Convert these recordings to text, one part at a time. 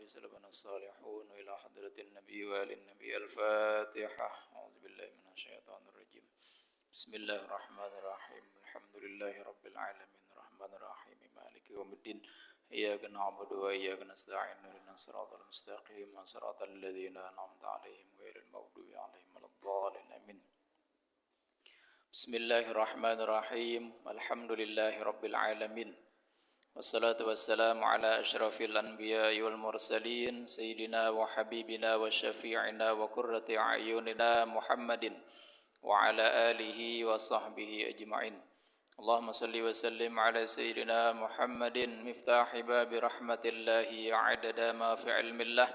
الذي سلبنا الصالحون وإلى حضرة النبي وآل النبي. الفاتحة. أعوذ بالله من الشيطان الرجيم. بسم الله الرحمن الرحيم. الحمد لله رب العالمين الرحمن الرحيم مالك يوم الدين. إياك نعبد وإياك نستعين اهدنا الصراط المستقيم صراط الذين أنعمت عليهم غير المغضوب عليهم ولا الضالين. آمين. بسم الله الرحمن الرحيم. الحمد لله رب العالمين والصلاة والسلام على أشرف الأنبياء والمرسلين سيدنا وحبيبنا وشفيعنا وقرة أعيننا محمد وعلى آله وصحبه أجمعين. اللهم صل وسلم على سيدنا محمد مفتاح باب رحمة الله عدد ما في علم الله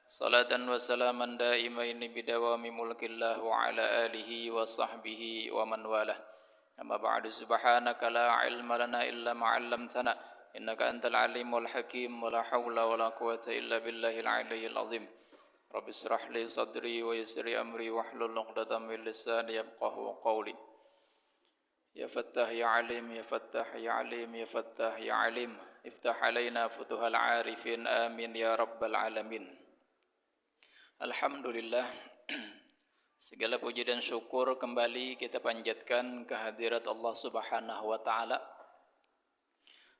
صلاة وسلاما دائمين بدوام ملك الله وعلى آله وصحبه ومن والاه. أما بعد سبحانك لا علم لنا إلا ما علمتنا إنك أنت العليم الحكيم ولا حول ولا قوة إلا بالله العلي العظيم. رب اشرح لي صدري ويسر أمري واحلل عقدة من لساني يفقهوا قولي. يا فتاح يا عليم يا فتاح يا عليم يا فتاح يا عليم افتح علينا فتوح العارفين آمين يا رب العالمين. Alhamdulillah, segala puji dan syukur kembali kita panjatkan kehadirat Allah Subhanahu wa taala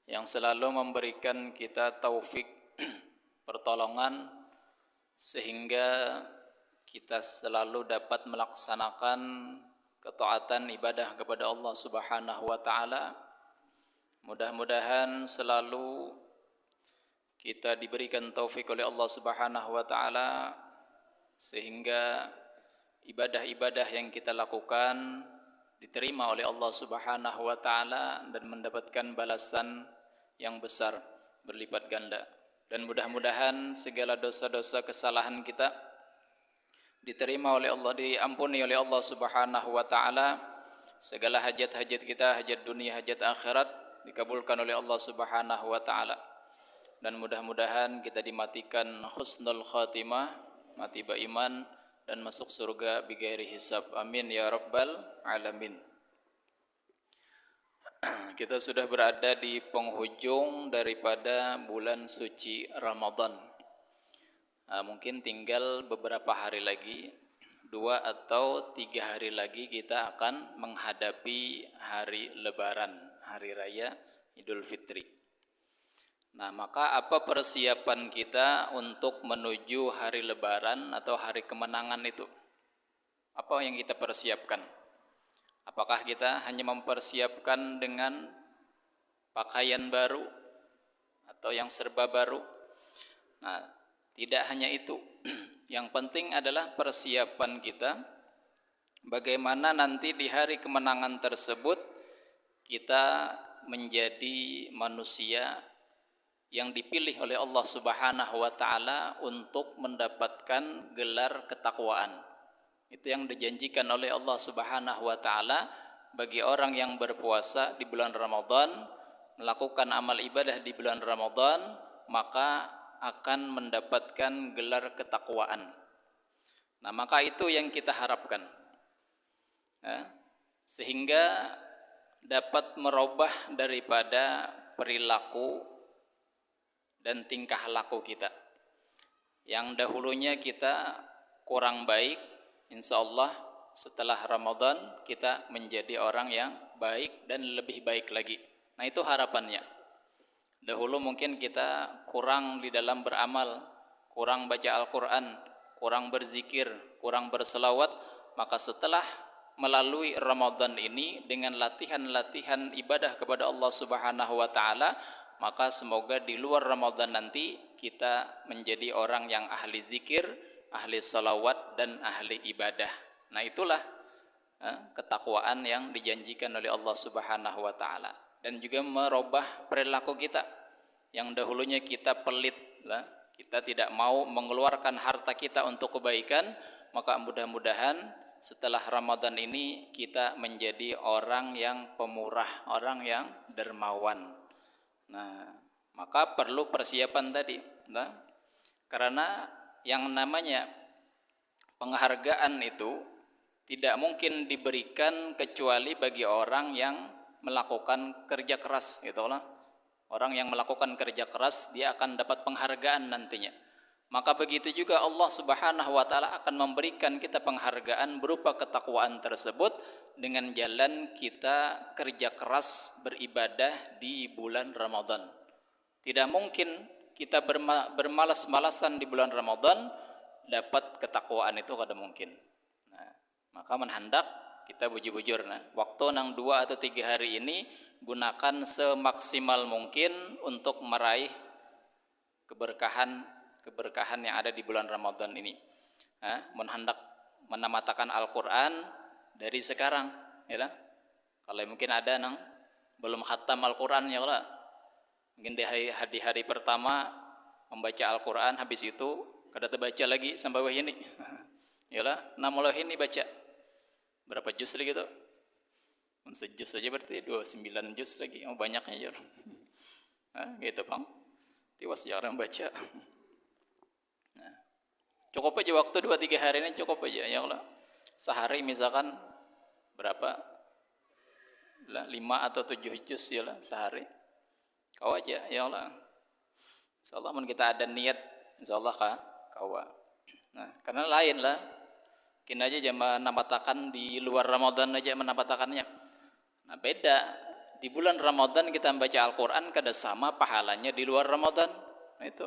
yang selalu memberikan kita taufik pertolongan sehingga kita selalu dapat melaksanakan ketaatan ibadah kepada Allah Subhanahu wa taala. Mudah-mudahan selalu kita diberikan taufik oleh Allah Subhanahu wa taala sehingga ibadah-ibadah yang kita lakukan diterima oleh Allah Subhanahu wa taala dan mendapatkan balasan yang besar berlipat ganda. Dan mudah-mudahan segala dosa-dosa kesalahan kita diterima oleh Allah, diampuni oleh Allah Subhanahu wa taala. Segala hajat-hajat kita, hajat dunia, hajat akhirat dikabulkan oleh Allah Subhanahu wa taala. Dan mudah-mudahan kita dimatikan husnul khatimah, mati beriman dan masuk surga bighairi hisab. Amin ya rabbal alamin. Kita sudah berada di penghujung daripada bulan suci Ramadan. Mungkin tinggal beberapa hari lagi, 2 atau 3 hari lagi kita akan menghadapi hari Lebaran, hari raya Idul Fitri. Nah, maka apa persiapan kita untuk menuju hari Lebaran atau hari kemenangan itu? Apa yang kita persiapkan? Apakah kita hanya mempersiapkan dengan pakaian baru atau yang serba baru? Nah, tidak hanya itu. Yang penting adalah persiapan kita bagaimana nanti di hari kemenangan tersebut kita menjadi manusia yang dipilih oleh Allah Subhanahu wa taala untuk mendapatkan gelar ketakwaan. Itu yang dijanjikan oleh Allah Subhanahu wa taala bagi orang yang berpuasa di bulan Ramadan, melakukan amal ibadah di bulan Ramadan, maka akan mendapatkan gelar ketakwaan. Nah, maka itu yang kita harapkan. Sehingga dapat merubah daripada perilaku dan tingkah laku kita yang dahulunya kita kurang baik. Insya Allah setelah Ramadan kita menjadi orang yang baik dan lebih baik lagi. Nah, itu harapannya. Dahulu mungkin kita kurang di dalam beramal, kurang baca Al-Quran, kurang berzikir, kurang berselawat. Maka setelah melalui Ramadan ini dengan latihan-latihan ibadah kepada Allah Subhanahu wa taala, maka semoga di luar Ramadan nanti kita menjadi orang yang ahli zikir, ahli salawat dan ahli ibadah. Nah, itulah ketakwaan yang dijanjikan oleh Allah Subhanahu wa taala. Dan juga merubah perilaku kita yang dahulunya kita pelit, kita tidak mau mengeluarkan harta kita untuk kebaikan. Maka mudah-mudahan setelah Ramadan ini kita menjadi orang yang pemurah, orang yang dermawan. Nah, maka perlu persiapan tadi, karena yang namanya penghargaan itu tidak mungkin diberikan kecuali bagi orang yang melakukan kerja keras, gitu lah. Orang yang melakukan kerja keras dia akan dapat penghargaan nantinya. maka begitu juga Allah Subhanahu wa taala akan memberikan kita penghargaan berupa ketakwaan tersebut dengan jalan kita kerja keras beribadah di bulan Ramadan. Tidak mungkin kita bermalas-malasan di bulan Ramadan dapat ketakwaan, itu kada mungkin. Nah, maka menhandak kita bujur-bujur waktu nang 2 atau 3 hari ini gunakan semaksimal mungkin untuk meraih keberkahan yang ada di bulan Ramadan ini. Menhandak menamatakan Al-Quran dari sekarang, ya lah. Kalau mungkin ada nang belum khatam Al-Quran, ya lah. Mungkin di hari pertama membaca Al-Quran, habis itu kada terbaca lagi sampai wah ini. Ya lah, namulah ini baca berapa juz lagi tuh? Sejuz saja berarti 29 juz lagi. Oh, banyaknya ya. Gitu, Bang. Tiwas jarang baca. Nah, cukup aja waktu 2-3 hari ini, cukup aja, ya Allah. Sehari misalkan berapa? 5 atau 7 juz ya lah sehari. Kau aja, ya Allah. Insyaallah mun kita ada niat, insyaallah kau. Nah, karena lain lah. Kini aja jangan menamatakan di luar Ramadan aja menamatakannya. Nah, beda. Di bulan Ramadan kita membaca Al-Quran kada sama pahalanya di luar Ramadan. Nah, itu.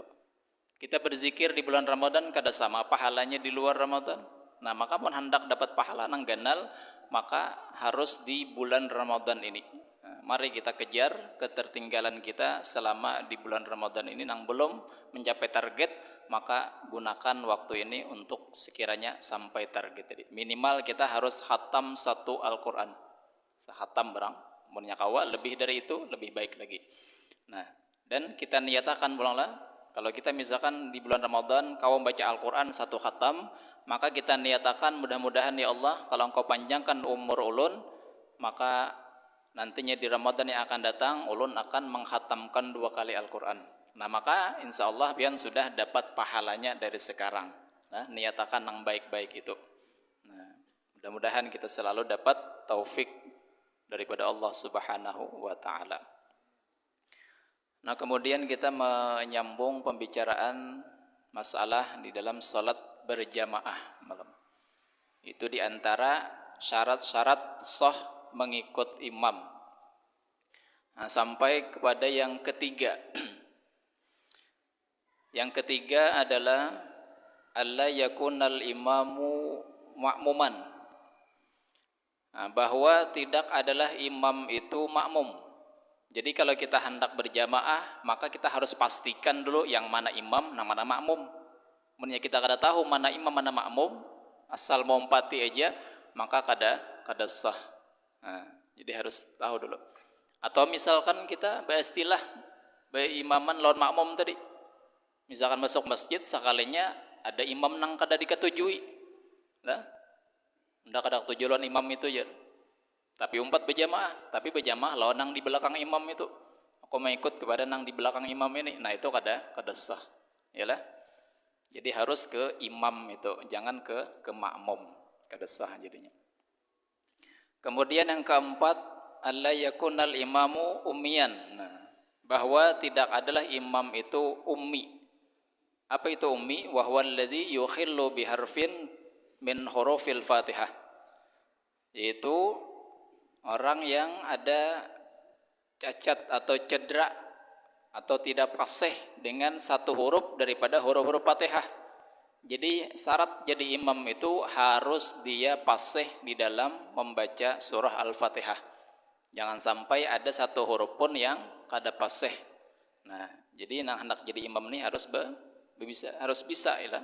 Kita berzikir di bulan Ramadan kada sama pahalanya di luar Ramadan. Nah, maka mun hendak dapat pahala nang ganal, maka harus di bulan Ramadan ini. Nah, mari kita kejar ketertinggalan kita selama di bulan Ramadan ini nang belum mencapai target, maka gunakan waktu ini untuk sekiranya sampai target tadi. Minimal kita harus khatam 1 Al-Quran. Sehatam barang. Munnya kawa lebih dari itu lebih baik lagi. Nah, dan kita niatakan mulanglah kalau kita misalkan di bulan Ramadan kau membaca Al-Quran 1 khatam, maka kita niatakan mudah-mudahan ya Allah kalau engkau panjangkan umur ulun, maka nantinya di Ramadan yang akan datang ulun akan menghatamkan 2 kali Al-Quran. Nah, maka insya Allah pian sudah dapat pahalanya dari sekarang. Nah, niatakan yang baik-baik itu. Nah, mudah-mudahan kita selalu dapat taufik daripada Allah Subhanahu wa ta'ala. Nah, kemudian kita menyambung pembicaraan masalah di dalam salat berjamaah malam. Itu diantara syarat-syarat sah mengikut imam. Nah, sampai kepada yang ketiga. Yang ketiga adalah alla yakunal imamu ma'muman. Nah, bahwa tidak adalah imam itu makmum. Jadi kalau kita hendak berjamaah, maka kita harus pastikan dulu yang mana imam, yang mana makmum. Menurut kita kada tahu mana imam, mana makmum, asal mau empati aja, maka kada sah. Nah, jadi harus tahu dulu. Atau misalkan kita beristilah berimaman lawan makmum tadi. Misalkan masuk masjid sekalinya ada imam nang kada diketujui. Nah, ndak kada tujuan imam itu ya. Tapi umpat berjamaah, tapi berjamaah lawan nang di belakang imam itu. Aku mau ikut kepada nang di belakang imam ini. Nah, itu kada sah. Yalah. Jadi harus ke imam itu, jangan ke makmum. Kada sah jadinya. Kemudian yang keempat, alla yakunal imamu ummiyan. Nah, bahwa tidak adalah imam itu ummi. Apa itu ummi? Wa huwa alladzi yukhillu biharfin min hurufil Fatihah, yaitu orang yang ada cacat atau cedera atau tidak fasih dengan 1 huruf daripada huruf-huruf Fatihah. Jadi syarat jadi imam itu harus dia fasih di dalam membaca surah Al-Fatihah. Jangan sampai ada 1 huruf pun yang kada fasih. Nah, jadi nang hendak jadi imam ini harus bisa ya.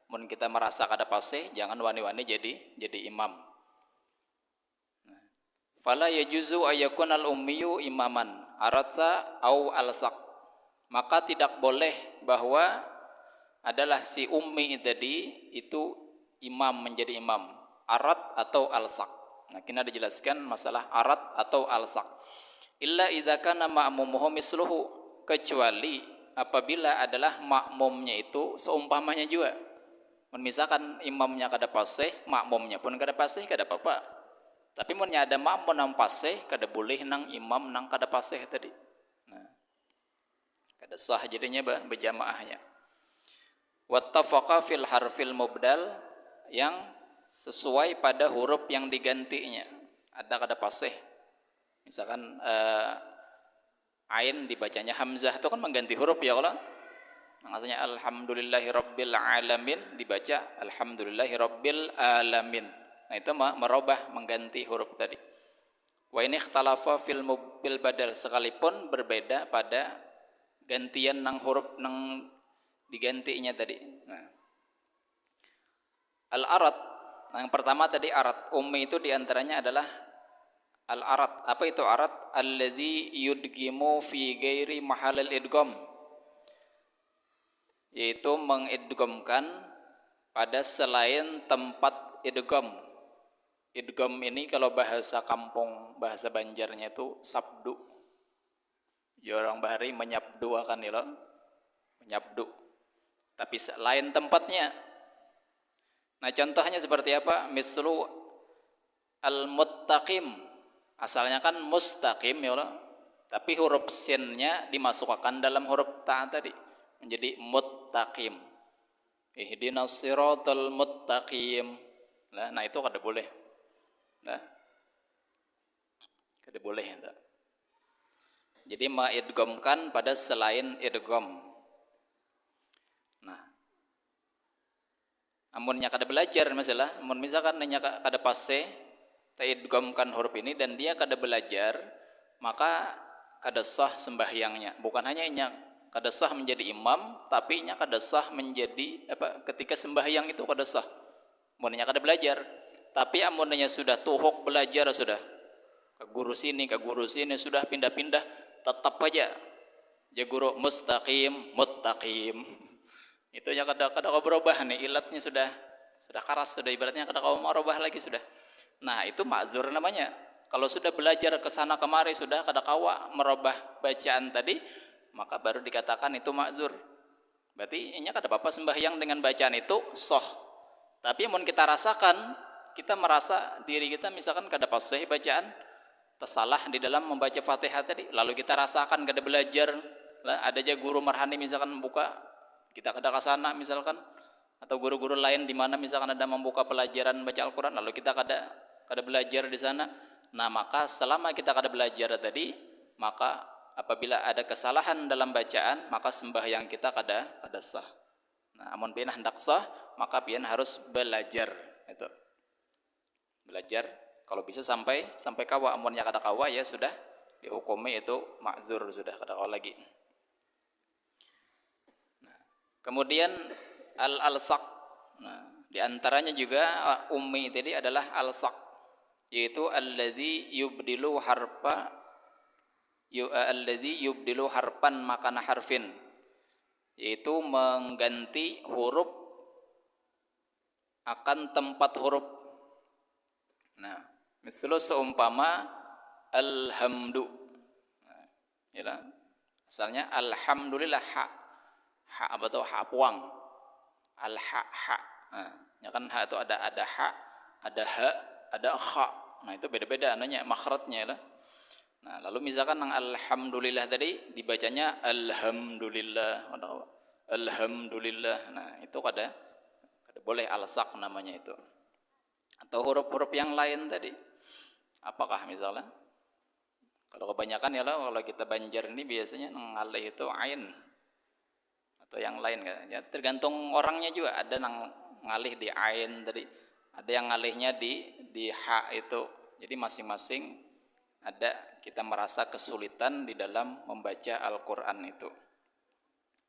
Mun kita merasa kada fasih, jangan wani-wani jadi imam. Nah, fala yajuzu ayakun al-ummiyu imaman aratsa au alsaq. Maka tidak boleh bahwa adalah si ummi tadi itu imam menjadi imam, arat atau alsaq. Nah, kita ada jelaskan masalah arat atau alsaq. Illa idza kana ma'mumuhu misluhu, kecuali apabila adalah makmumnya itu seumpamanya juga. Misalkan imamnya kada fasih, makmumnya pun kada fasih, kada apa-apa. Tapi munnya ada makmum nang fasih, kada boleh nang imam nang kada fasih tadi. Nah, kada sah jadinya berjamaahnya. wattafaqa fil harfil mubdal, yang sesuai pada huruf yang digantinya. Ada kada fasih, misalkan ain dibacanya hamzah, itu kan mengganti huruf ya. Kalau maksudnya alhamdulillahi rabbil alamin dibaca alhamdulillahi rabbil alamin, nah itu merubah, mengganti huruf tadi. Wa ini ikhtalafa fil badal, sekalipun berbeda pada gantian nang huruf nang digantinya tadi. Nah, al-arad, yang pertama tadi arad ummi, itu diantaranya adalah al-arad. Apa itu arad? Alladzi yudgimu fi ghairi mahalil idgham, yaitu mengidghamkan pada selain tempat idgham. Idgham ini kalau bahasa kampung, bahasa Banjarnya itu sabdu. Ya orang Bahari menyabdu akan ya loh, menyabdu. Tapi lain tempatnya. Nah, contohnya seperti apa? Mislu al-muttaqim. Asalnya kan mustaqim ya Allah, tapi huruf sinnya dimasukkan dalam huruf ta tadi menjadi muttaqim. Ihdinas siratal muttaqim. Nah, itu kada boleh. Nah, kada boleh itu. Jadi mengidghamkan pada selain idgham. Nah, amunnya kada belajar masalah, amun misalkan nya kada pase idghamkan huruf ini dan dia kada belajar, maka kada sah sembahyangnya. Bukan hanya nya kada sah menjadi imam, tapi nya kada sah menjadi apa, ketika sembahyang itu kada sah. Amunnya kada belajar. Tapi amunnya sudah tuhuk belajar, sudah ke guru sini sudah pindah-pindah, tetap aja ya guru mustaqim muttaqim. Itu ya kada berubah nih, ilatnya sudah keras, sudah ibaratnya kada mau merubah lagi sudah. Nah, itu ma'dzur namanya. Kalau sudah belajar ke sana kemari sudah kada kawa merubah bacaan tadi, maka baru dikatakan itu ma'dzur. Berarti ini kada apa-apa sembahyang dengan bacaan itu sah. Tapi mun kita rasakan, kita merasa diri kita misalkan kada fasih bacaan, tersalah di dalam membaca Fatihah tadi, lalu kita rasakan kada belajar, ada aja guru marhani misalkan membuka, kita kada ke sana misalkan, atau guru-guru lain di mana misalkan ada membuka pelajaran baca Al-Qur'an, lalu kita kada belajar di sana. Nah, maka selama kita kada belajar tadi, maka apabila ada kesalahan dalam bacaan, maka sembahyang kita kada sah. Nah, amun pian hendak sah, maka pian harus belajar. Itu belajar, kalau bisa sampai kawa. Amunnya kada kawa ya sudah dihukumi itu ma'dzur, sudah kada kawa lagi. Nah, kemudian al-alsaq. Nah, diantaranya juga ummi tadi adalah alsaq, yaitu alladzi yubdilu harpan makana harfin, yaitu mengganti huruf akan tempat huruf. Nah, misal seumpama alhamdu. Nah, ya, asalnya alhamdulillah, ha apa tuh, ha puang. Al-ha. Nah, ya kan ha itu ada ha, ada ha, ada kha. Nah, itu beda-beda namanya makhrajnya lah. Nah, lalu misalkan yang alhamdulillah tadi dibacanya alhamdulillah. Alhamdulillah. Nah, itu kada boleh alsaq namanya itu. Atau huruf-huruf yang lain tadi. Apakah misalnya? Kalau kebanyakan ya lah, kalau kita Banjar ini biasanya ngalih itu ain atau yang lain kan. Ya, tergantung orangnya juga. Ada yang ngalih di ain tadi, ada yang ngalihnya di ha itu. Jadi masing-masing ada, kita merasa kesulitan di dalam membaca Al-Qur'an itu.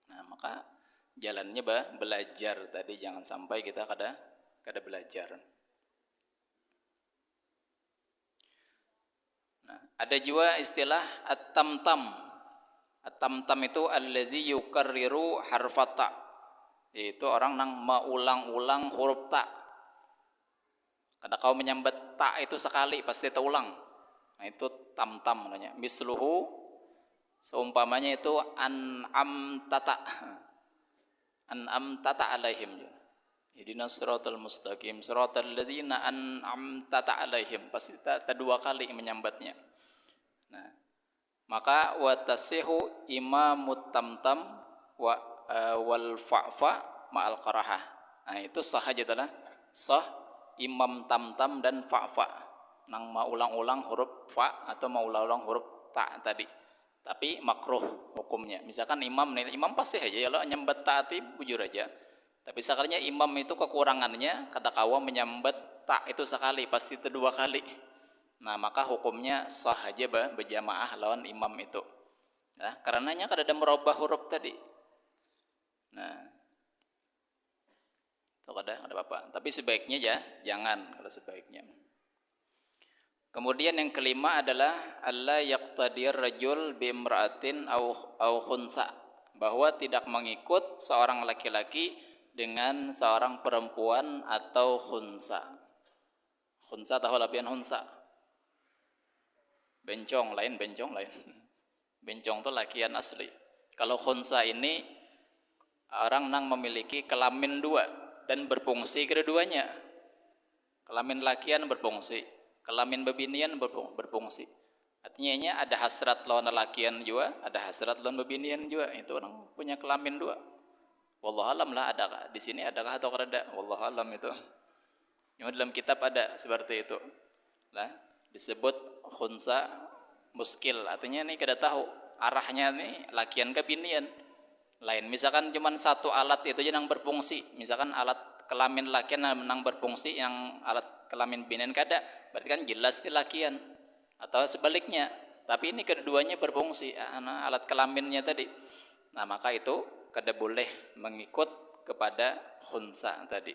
Nah, maka jalannya belajar tadi, jangan sampai kita kada belajar. Nah, ada juga istilah at-tamtam. At-tamtam itu alladzi yukarriru harfata, yaitu orang yang mengulang-ulang huruf ta. Kada kau menyambat ta itu sekali pasti terulang. Nah, itu tamtam namanya. Misluhu, seumpamanya itu an'am tata alaihim. Ihdinas siratal mustaqim siratal ladzina an'amta alaihim, pasti kita dua kali menyambatnya. Nah, maka wa tasihu imamut tamtam wal fa'fa ma'al qarahah. Nah itu sah aja telah sah imam tamtam dan fa nang mau ulang-ulang huruf fa atau mau ulang-ulang huruf ta tadi. Tapi makruh hukumnya. Misalkan imam nih, imam pasti aja ya lo nyambet taati bujur aja. Tapi sekalinya imam itu kekurangannya kada kawa menyambet ta itu sekali, pasti itu 2 kali. Nah, maka hukumnya sah aja berjamaah lawan imam itu. Nah, karenanya kada ada merubah huruf tadi. Nah, itu kada apa-apa. Tapi sebaiknya ya jangan kalau sebaiknya. Kemudian yang kelima adalah alla yaqtadir rajul bi imra'atin au khunsa, bahwa tidak mengikut seorang laki-laki dengan seorang perempuan atau khunsa. Khunsa tahu lapian khunsa? Bencong lain, bencong lain. Bencong itu lakian asli. Kalau khunsa ini orang nang memiliki kelamin 2 dan berfungsi kedua-duanya. Kelamin lakian berfungsi, kelamin bebinian berfungsi. Artinya ada hasrat lawan lakian juga, ada hasrat lawan bebinian juga. Itu orang punya kelamin 2. Wallahu alam lah, ada di sini adakah atau kada? Wallahu alam itu. Yang dalam kitab ada seperti itu. Lah, disebut khunsa muskil. Artinya ini kada tahu arahnya nih lakian ke binian. Lain misalkan cuman satu alat itu aja yang berfungsi. Misalkan alat kelamin lakian yang berfungsi, yang alat kelamin binian kada, berarti kan jelas di lakian. Atau sebaliknya, tapi ini keduanya berfungsi, alat kelaminnya tadi. Nah, maka itu kada boleh mengikut kepada khunsa tadi.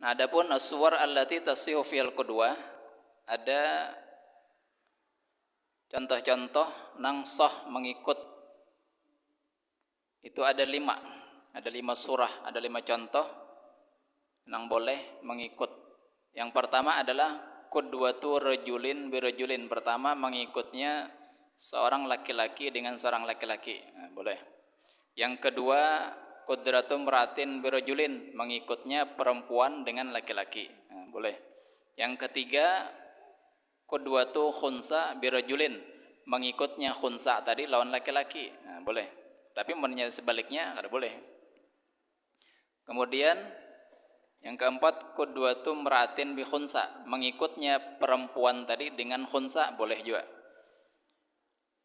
Nah, adapun as-suwar allati tasihu fil qudwah, ada contoh-contoh nang sah mengikut. Itu ada 5. Ada 5 surah, ada 5 contoh nang boleh mengikut. Yang pertama adalah qudwatu rajulin birajulin. Pertama mengikutnya seorang laki-laki dengan seorang laki-laki. Nah, boleh. Yang kedua qudratu mratin birajulin, mengikutnya perempuan dengan laki-laki. Nah, boleh. Yang ketiga qudwatu khunsa birajulin, mengikutnya khunsa tadi lawan laki-laki. Nah, boleh. Tapi menurutnya sebaliknya kada boleh. Kemudian yang keempat qudwatu mratin bi khunsa, mengikutnya perempuan tadi dengan khunsa, boleh juga.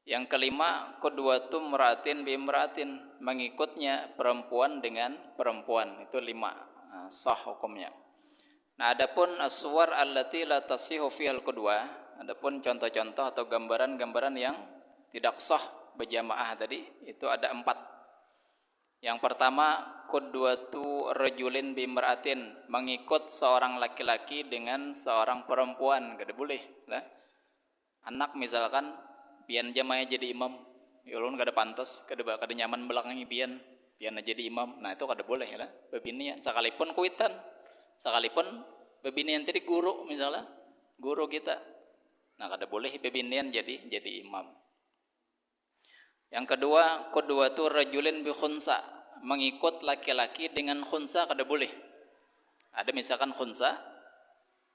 Yang kelima qudwatu mratin bi mratin, mengikutnya perempuan dengan perempuan. Itu 5 sah hukumnya. Nah, adapun as-suwar allati la tasihu fihal qudwah, adapun contoh-contoh atau gambaran-gambaran yang tidak sah berjamaah tadi, itu ada 4. Yang pertama qudwatu rajulin bi mratin, mengikut seorang laki-laki dengan seorang perempuan, kada boleh. Nah, anak misalkan pian jamaah jadi imam, ya ulun kada pantas, kada nyaman belakangi pian jadi imam. Nah, itu kada boleh ya, bebinian sekalipun kuitan, sekalipun bebinian tadi guru misalnya, guru kita. Nah, kada boleh bebinian jadi imam. Yang kedua qudwatu rajulin bi khunsa, mengikut laki-laki dengan khunsa, kada boleh. Ada misalkan khunsa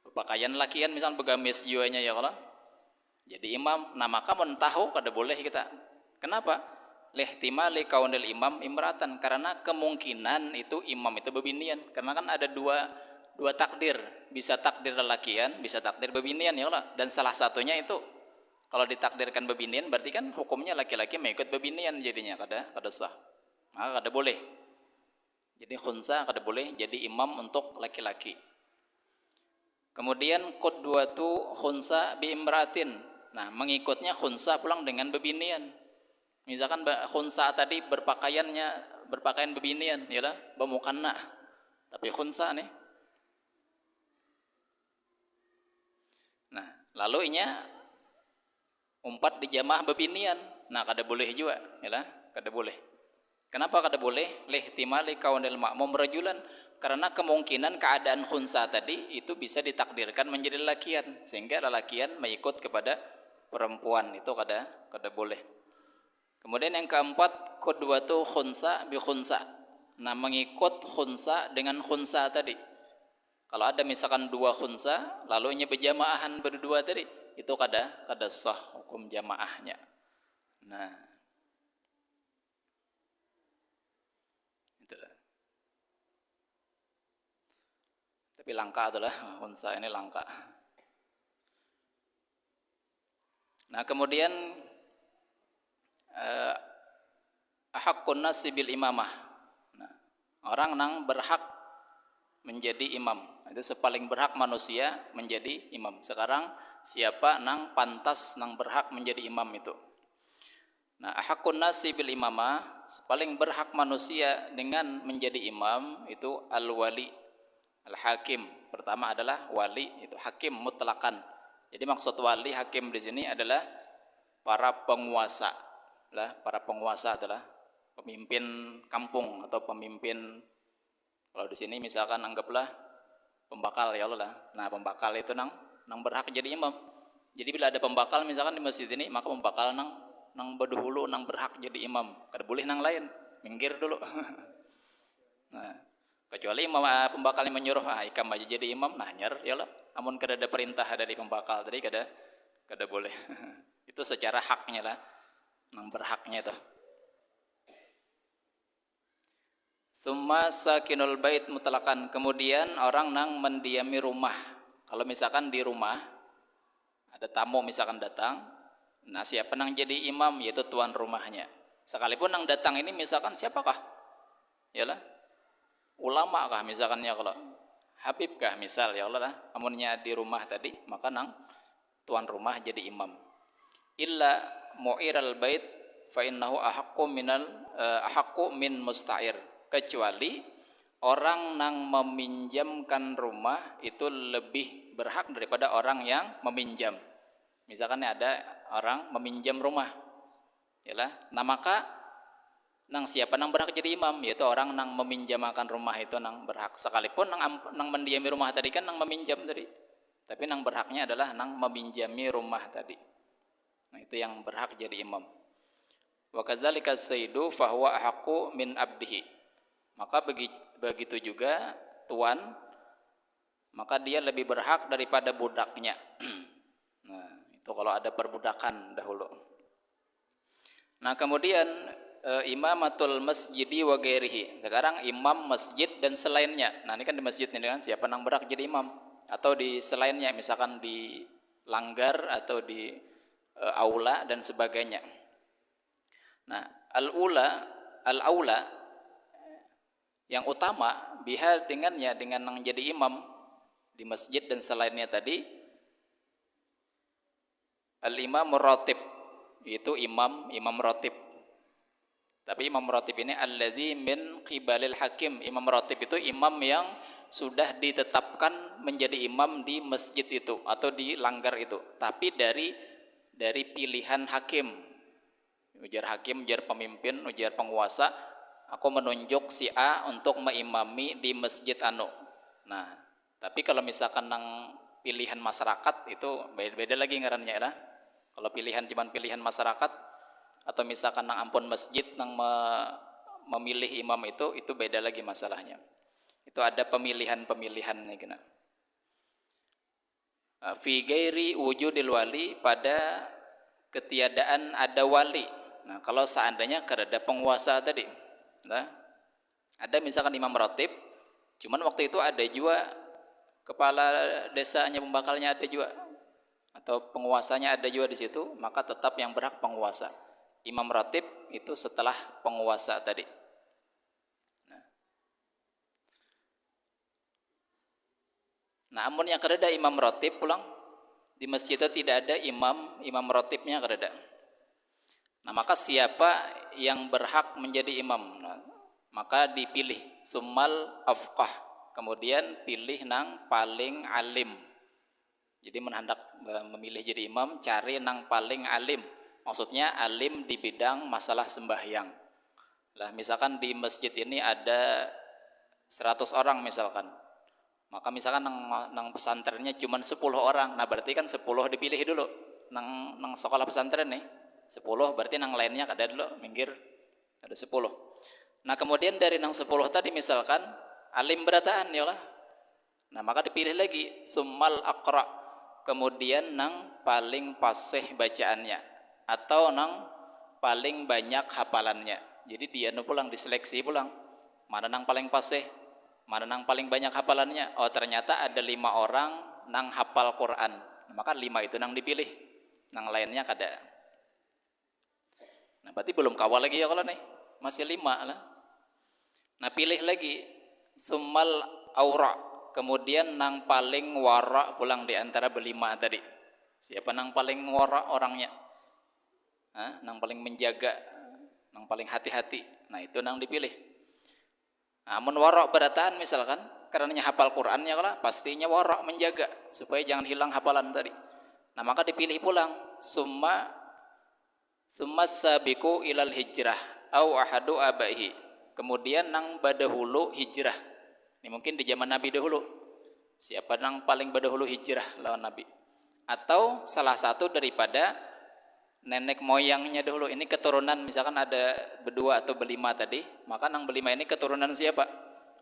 berpakaian lakian, misalkan begamis juanya ya kalau jadi imam, nah maka mentahu kada boleh kita. Kenapa? Lihtimali kaunil imam imratan, karena kemungkinan itu imam itu bebinian. Karena kan ada dua takdir, bisa takdir lelakian, bisa takdir bebinian ya Allah. Dan salah satunya itu kalau ditakdirkan bebinian berarti kan hukumnya laki-laki mengikut bebinian, jadinya kada sah. Maka kada boleh. Jadi khunsa kada boleh jadi imam untuk laki-laki. Kemudian qudwatu khunsa bi imratin. Nah, mengikutnya khunsa pulang dengan bebinian. Misalkan khunsa tadi berpakaian bebinian, ya lah, bemukanna. Tapi khunsa nih. Nah, lalu inya umpat di jamaah bebinian. Nah, kada boleh juga, ya lah, kada boleh. Kenapa kada boleh? Lihtimali kaunil ma'mum rajulan, karena kemungkinan keadaan khunsa tadi itu bisa ditakdirkan menjadi lelakian, sehingga lelakian mengikut kepada perempuan, itu kada boleh. Kemudian yang keempat qudwatu khunsa bi khunsa. Nah, mengikut khunsa dengan khunsa tadi. Kalau ada misalkan 2 khunsa lalu nya berjamaahan berdua tadi, itu kada sah hukum jamaahnya. Nah, Tapi langka adalah unsa ini langka. Nah, kemudian ahaqqun nasi bil imamah. Nah, orang nang berhak menjadi imam. Itu sepaling berhak manusia menjadi imam. Sekarang siapa nang pantas nang berhak menjadi imam itu? Nah, ahaqqun nasi bil imamah, sepaling berhak manusia dengan menjadi imam itu al-wali, al-hakim. Pertama adalah wali, itu hakim mutlakan. Jadi maksud wali hakim di sini adalah para penguasa. Lah, para penguasa adalah pemimpin kampung atau pemimpin, kalau di sini misalkan anggaplah pembakal ya Allah. Nah, pembakal itu nang berhak jadi imam. Jadi bila ada pembakal misalkan di masjid ini, maka pembakal nang berdahulu nang berhak jadi imam. Kada boleh nang lain, minggir dulu. Nah, kecuali imam pembakal yang menyuruh, ikam aja jadi imam, nah nyer ya Allah. Amun kada ada perintah dari pembakal tadi kada boleh. Itu secara haknya lah, nang berhaknya itu. Summa sakinul bait mutlakan, kemudian orang nang mendiami rumah. Kalau misalkan di rumah ada tamu misalkan datang, nah siapa nang jadi imam yaitu tuan rumahnya. Sekalipun nang datang ini misalkan siapakah? Yalah, ulama kah misalkan ya, kalau habib kah misal ya Allah lah, amunnya di rumah tadi maka nang tuan rumah jadi imam. Illa mu'iral bait fa innahu ahaqqu min musta'ir, kecuali orang nang meminjamkan rumah itu lebih berhak daripada orang yang meminjam. Misalkan ada orang meminjam rumah, yalah, nah maka nang siapa nang berhak jadi imam yaitu orang nang meminjamkan rumah itu nang berhak. Sekalipun nang mendiami rumah tadi kan nang meminjam tadi, tapi nang berhaknya adalah nang meminjami rumah tadi. Nah, itu yang berhak jadi imam. Wa kadzalika sayyidu fa huwa ahaqqu min abdihi. Maka begitu juga tuan, maka dia lebih berhak daripada budaknya. Nah, itu kalau ada perbudakan dahulu. Nah, kemudian imamatul masjidi wa ghairihi. Sekarang imam masjid dan selainnya. Nah, ini kan di masjid ini kan siapa nang berhak jadi imam, atau di selainnya misalkan di langgar atau di aula dan sebagainya. Nah, al-aula yang utama biha dengannya, dengan nang jadi imam di masjid dan selainnya tadi, al-imamur ratib, itu imam ratib. Tapi imam ratib ini alladzi min qibalil hakim. Imam ratib itu imam yang sudah ditetapkan menjadi imam di masjid itu atau di langgar itu, tapi dari pilihan hakim. Ujar hakim, ujar pemimpin, ujar penguasa, aku menunjuk si A untuk mengimami di masjid anu. Nah, tapi kalau misalkan nang pilihan masyarakat itu beda lagi ngarannya lah. Kalau pilihan cuman pilihan masyarakat, atau misalkan nang ampun masjid nang memilih imam itu beda lagi masalahnya. Itu ada pemilihan-pemilihannya kena. Fi ghairi wujudil wali, pada ketiadaan ada wali. Nah, kalau seandainya ada penguasa tadi, nah, ada misalkan imam ratib, cuman waktu itu ada juga kepala desanya, pembakalnya ada juga, atau penguasanya ada juga di situ, maka tetap yang berhak penguasa. Imam ratib itu setelah penguasa tadi. Nah, amun yang kereda imam ratib pulang di masjid itu tidak ada imam ratibnya kereda. Nah, maka siapa yang berhak menjadi imam? Nah, maka dipilih summal afqah, kemudian pilih nang paling alim. Jadi menhendak memilih jadi imam, cari nang paling alim. Maksudnya alim di bidang masalah sembahyang. Lah, misalkan di masjid ini ada 100 orang misalkan. Maka misalkan nang pesantrennya cuma 10 orang. Nah, berarti kan 10 dipilih dulu. Nang sekolah pesantren nih 10, berarti nang lainnya kada dulu, minggir. Ada 10. Nah, kemudian dari nang 10 tadi misalkan alim berataan ya lah. Nah, maka dipilih lagi summal aqra, kemudian nang paling fasih bacaannya atau nang paling banyak hafalannya. Jadi dia pulang diseleksi pulang. Mana nang paling fasih? Mana nang paling banyak hafalannya? Oh ternyata ada 5 orang nang hafal Quran. Maka 5 itu nang dipilih. Nang lainnya kada. Nah berarti belum kawal lagi ya kalau nih. Masih 5 lah. Nah pilih lagi. Summal aura. Kemudian nang paling wara pulang di antara berlima tadi. Siapa nang paling wara orangnya? Nang paling menjaga, nang paling hati-hati. Nah itu nang dipilih. Amun wara berataan misalkan, karenanya hafal Qurannya kalau pastinya wara menjaga supaya jangan hilang hafalan tadi. Nah maka dipilih pulang. Summa sabiqu ilal hijrah au ahadu abaihi. Kemudian nang badahulu hijrah. Ini mungkin di zaman Nabi dahulu. Siapa nang paling badahulu hijrah lawan Nabi? Atau salah satu daripada nenek moyangnya dahulu. Ini keturunan misalkan ada berdua atau berlima tadi, maka nang berlima ini keturunan siapa?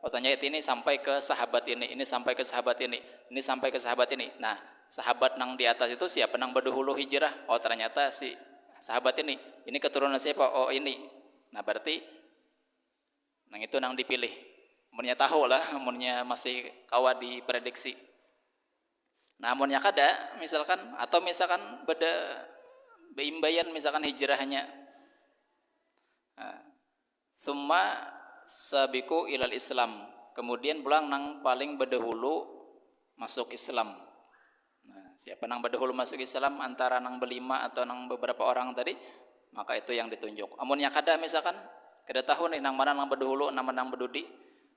Oh ternyata ini sampai ke sahabat ini sampai ke sahabat ini sampai ke sahabat ini. Nah sahabat nang di atas itu siapa nang berdahulu hijrah? Oh ternyata si sahabat ini keturunan siapa? Oh ini. Nah berarti nang itu nang dipilih. Amunnya tahu lah, amunnya masih kawa diprediksi. Nah amunnya kada misalkan, atau misalkan beda beimbayan misalkan hijrahnya. Summa sabiqu ilal Islam. Kemudian pulang nang paling berdahulu masuk Islam. Nah, siapa nang berdahulu masuk Islam antara nang berlima atau nang beberapa orang tadi, maka itu yang ditunjuk. Amunnya kada misalkan, kada tahu nih nang mana nang berdahulu, nang mana nang berdudi.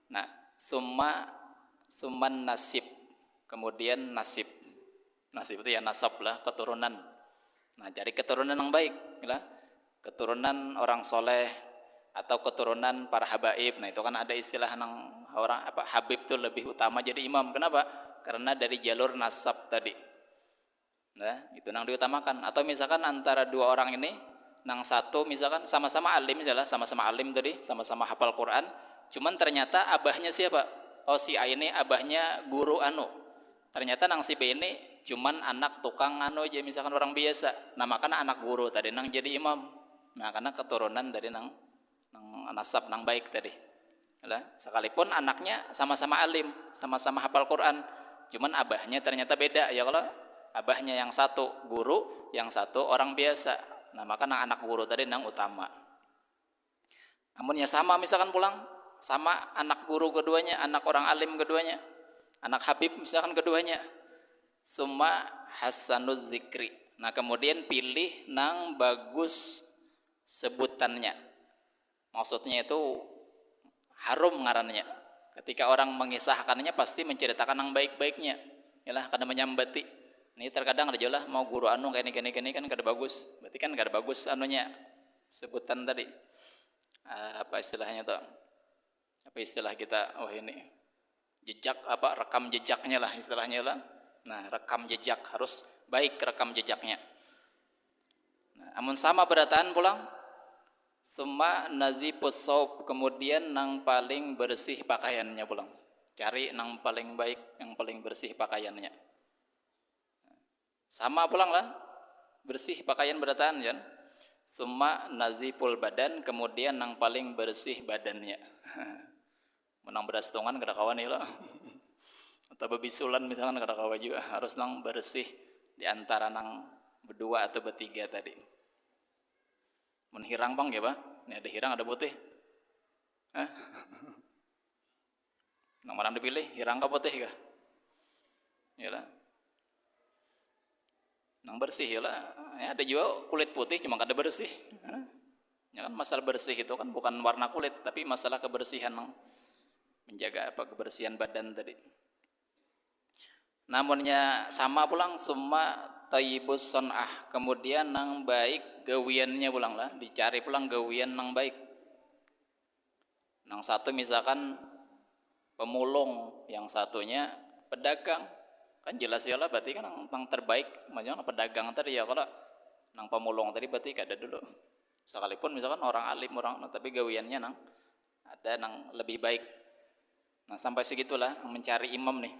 Nah, summan nasib. Kemudian nasib. Nasib itu ya nasab lah, keturunan. Nah, cari keturunan yang baik, ya. Keturunan orang soleh atau keturunan para habaib. Nah, itu kan ada istilah nang orang apa habib itu lebih utama jadi imam. Kenapa? Karena dari jalur nasab tadi. Nah, itu nang diutamakan. Atau misalkan antara dua orang ini, nang satu misalkan sama-sama alim misalnya, sama-sama alim tadi, sama-sama hafal Quran, cuman ternyata abahnya siapa? Oh si A ini abahnya guru anu. Ternyata nang si B ini cuman anak tukang anu aja misalkan orang biasa. Nah makanya anak guru tadi nang jadi imam. Nah karena keturunan dari nang nasab nang baik tadi. Yalah, sekalipun anaknya sama-sama alim, sama-sama hafal Quran, cuman abahnya ternyata beda ya kalau abahnya yang satu guru, yang satu orang biasa. Nah maka nang anak guru tadi nang utama. Amunnya sama misalkan pulang, sama anak guru keduanya, anak orang alim keduanya, anak habib misalkan keduanya. Summa hasanuz zikri. Nah kemudian pilih nang bagus sebutannya. Maksudnya itu harum ngarannya. Ketika orang mengisahkannya pasti menceritakan nang baik-baiknya. Yalah kada menyambati. Ini terkadang ada lah mau guru anu kayak ini kan kada bagus. Berarti kan kada bagus anunya sebutan tadi. Apa istilahnya tuh? Apa istilah kita? Oh ini jejak apa rekam jejaknya lah istilahnya lah. Nah rekam jejak harus baik rekam jejaknya. Nah, amun sama berataan pulang. Summa nazifus saub. Kemudian nang paling bersih pakaiannya pulang. Cari nang paling baik, yang paling bersih pakaiannya. Sama pulang lah, bersih pakaian berataan kan. Summa naziful badan. Kemudian nang paling bersih badannya. Menang berastungan kada kawan ya lah. Atau bebisulan misalkan kada kawan juga. Harus nang bersih di antara nang berdua atau bertiga tadi. Menghirang bang ya pak, ini ada hirang ada putih. Nang mana dipilih, hirang ke putih kah? Yalah. Nang bersih yalah. Ya, ada juga kulit putih cuma kada bersih. Ya kan masalah bersih itu kan bukan warna kulit, tapi masalah kebersihan nang menjaga apa kebersihan badan tadi. Namunnya sama pulang summa tayyibus son'ah. Kemudian nang baik gawiannya pulang lah, dicari pulang gawian nang baik. Nang satu misalkan pemulung, yang satunya pedagang. Kan jelas ya lah berarti kan nang terbaik macam pedagang tadi ya, kalau nang pemulung tadi berarti kada dulu. Sekalipun misalkan orang alim orang tapi gawiannya nang ada nang lebih baik. Nah sampai segitulah mencari imam nih.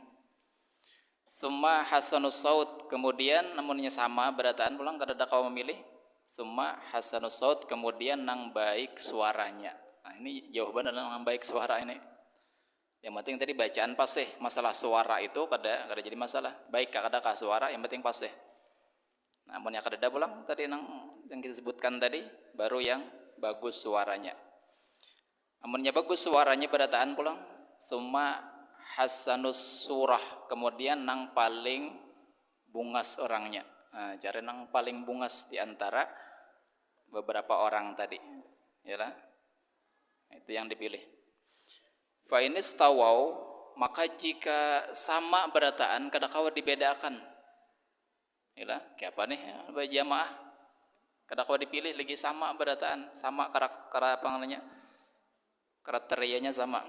Summa hasanus saut. Kemudian namunnya sama berataan pulang kada ada kau memilih. Summa hasanus saut. Kemudian nang baik suaranya. Nah ini jawaban adalah nang baik suara ini. Yang penting tadi bacaan fasih. Masalah suara itu kada jadi masalah. Baik kada ka suara, yang penting fasih. Namun yang kada pulang tadi yang kita sebutkan tadi baru yang bagus suaranya. Amunnya bagus suaranya berataan pulang, summa hasanus surah, kemudian nang paling bungas orangnya. Nah, cara nang paling bungas di antara beberapa orang tadi. Yalah. Itu yang dipilih. Fa inistawau, maka jika sama berataan kada kawa dibedakan. Yalah, kayak apa nih jamaah? Kada kawa dipilih lagi sama berataan, sama apa namanya? Kriterianya sama.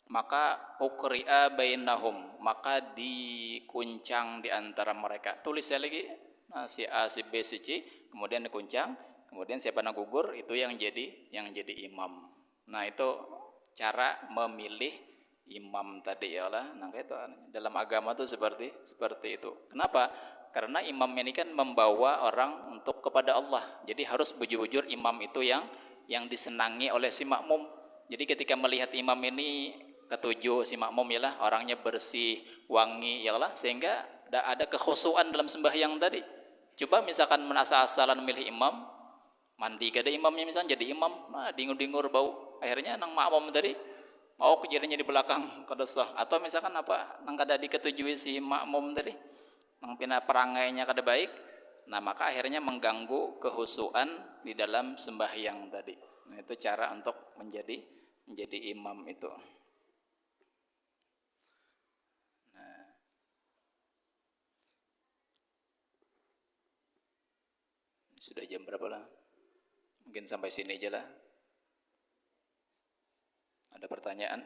Maka ukri'a bainahum, maka dikuncang di antara mereka. Tulis lagi, nah, si A, si B, si C, kemudian dikuncang, kemudian siapa yang gugur itu yang jadi imam. Nah, itu cara memilih imam tadi ya lah. Nah, itu dalam agama tuh seperti itu. Kenapa? Karena imam ini kan membawa orang untuk kepada Allah. Jadi harus bujur-bujur imam itu yang disenangi oleh si makmum. Jadi ketika melihat imam ini ketujuh si makmum ialah orangnya bersih, wangi ialah sehingga ada kekhusyuan dalam sembahyang tadi. Coba misalkan asal-asalan milih imam, mandi kada imamnya misalnya jadi imam, nah dingur-dingur bau. Akhirnya nang makmum tadi mau kejadiannya di belakang kada sah. Atau misalkan apa nang kada diketujui si makmum tadi, nang pina perangainya kada baik. Nah, maka akhirnya mengganggu kekhusyuan di dalam sembahyang tadi. Nah, itu cara untuk menjadi imam itu. Nah, sudah jam berapa lah? Mungkin sampai sini aja lah. Ada pertanyaan?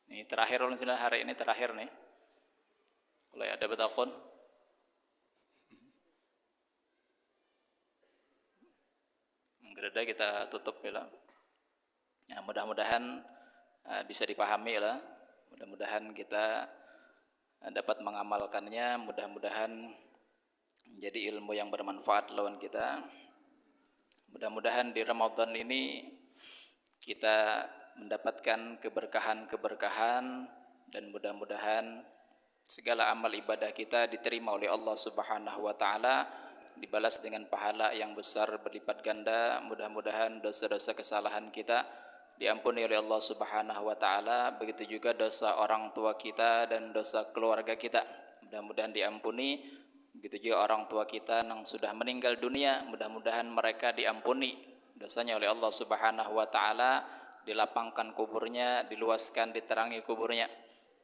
Ini terakhir hari ini terakhir nih. Kalau ada betakon, gereda kita tutup ya lah. Nah, mudah-mudahan bisa dipahami lah. Mudah-mudahan kita dapat mengamalkannya. Mudah-mudahan menjadi ilmu yang bermanfaat lawan kita. Mudah-mudahan di Ramadan ini kita mendapatkan keberkahan-keberkahan dan mudah-mudahan segala amal ibadah kita diterima oleh Allah Subhanahu wa taala, dibalas dengan pahala yang besar berlipat ganda. Mudah-mudahan dosa-dosa kesalahan kita diampuni oleh Allah Subhanahu wa taala, begitu juga dosa orang tua kita dan dosa keluarga kita. Mudah-mudahan diampuni. Begitu juga orang tua kita yang sudah meninggal dunia, mudah-mudahan mereka diampuni dosanya oleh Allah Subhanahu wa taala, dilapangkan kuburnya, diluaskan, diterangi kuburnya.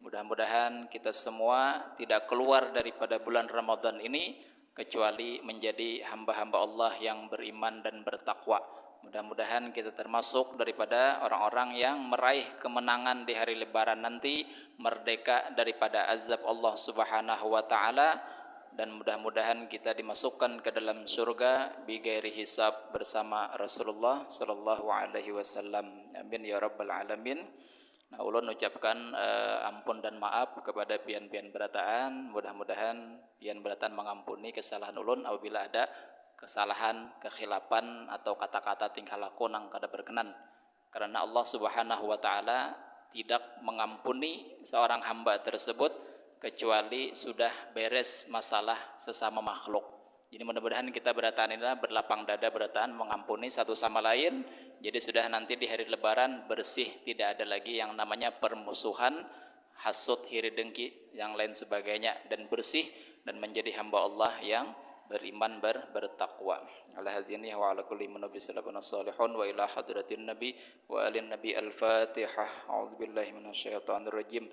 Mudah-mudahan kita semua tidak keluar daripada bulan Ramadan ini kecuali menjadi hamba-hamba Allah yang beriman dan bertakwa. Mudah-mudahan kita termasuk daripada orang-orang yang meraih kemenangan di hari lebaran nanti, merdeka daripada azab Allah Subhanahu wa taala, dan mudah-mudahan kita dimasukkan ke dalam surga bighairi hisab bersama Rasulullah sallallahu alaihi wasallam. Amin ya rabbal alamin. Nah, ulun ucapkan ampun dan maaf kepada pian-pian berataan. Mudah-mudahan pian berataan mengampuni kesalahan ulun apabila ada kesalahan, kekhilapan atau kata-kata tingkah laku nang kada berkenan. Karena Allah Subhanahu wa taala tidak mengampuni seorang hamba tersebut kecuali sudah beres masalah sesama makhluk. Jadi mudah-mudahan kita berataan inilah berlapang dada berataan mengampuni satu sama lain. Jadi sudah nanti di hari lebaran bersih, tidak ada lagi yang namanya permusuhan, hasud, iri dengki, yang lain sebagainya, dan bersih dan menjadi hamba Allah yang beriman bertakwa. Ala hadzini wa ala kulli manabi sallallahu salihun wa ila hadratin nabi wa alin nabi al-fatihah. A'udzubillahi minasyaitonir rajim.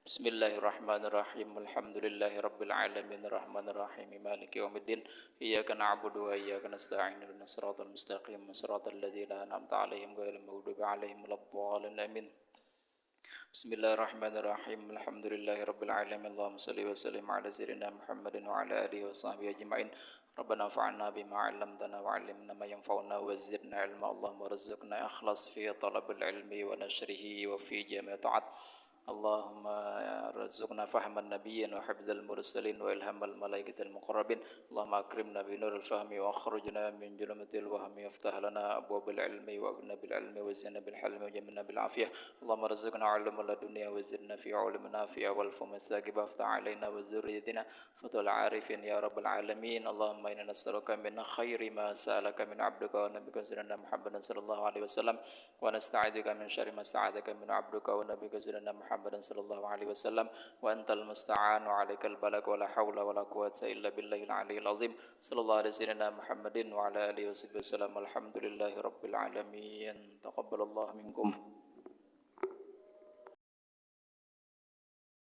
Bismillahirrahmanirrahim. Alhamdulillahi rabbil alamin arrahmanir rahim maliki yaumiddin. Iyyaka na'budu wa iyyaka nasta'in. Ihdinas siratal mustaqim siratal ladzina an'amta 'alaihim ghairil maghdubi 'alaihim waladdallin. Amin. Bismillahirrahmanirrahim. Alhamdulillahi rabbil alamin. Allahumma shalli wa sallim ala sayyidina Muhammadin wa ala alihi wa sahbihi ajma'in. Rabbana fa'alna bima 'allamtana wa 'allimna ma yanfa'una wa zidna 'ilma. Allahumma rizqna ikhlas fi talabil ilmi wa nashrihi wa fi jami' ta'at. اللهم ارزقنا فهم النبيين وحفظ المرسلين وإلهام الملائكة المقربين. اللهم أكرمنا بنور الفهم واخرجنا من ظلمة الوهم، وافتح لنا أبواب العلم واغننا بالعلم وزدنا بالحلم وجملنا بالعافية. اللهم ارزقنا علم الدنيا وزدنا في علم نافع والفم الثاقب، وافتح علينا وذريتنا فتح العارفين يا رب العالمين. اللهم إنا نسألك من خير ما سألك من عبدك ونبيك سيدنا محمد صلى الله عليه وسلم، ونستعيذك من شر ما استعاذك من عبدك ونبيك سيدنا محمد صلى الله عليه وسلم، وأنت المستعان وعليك البلاغ ولا حول ولا قوة إلا بالله العلي العظيم. صلى الله على سيدنا محمد وعلى آله وصحبه وسلم. الحمد لله رب العالمين. تقبل الله منكم.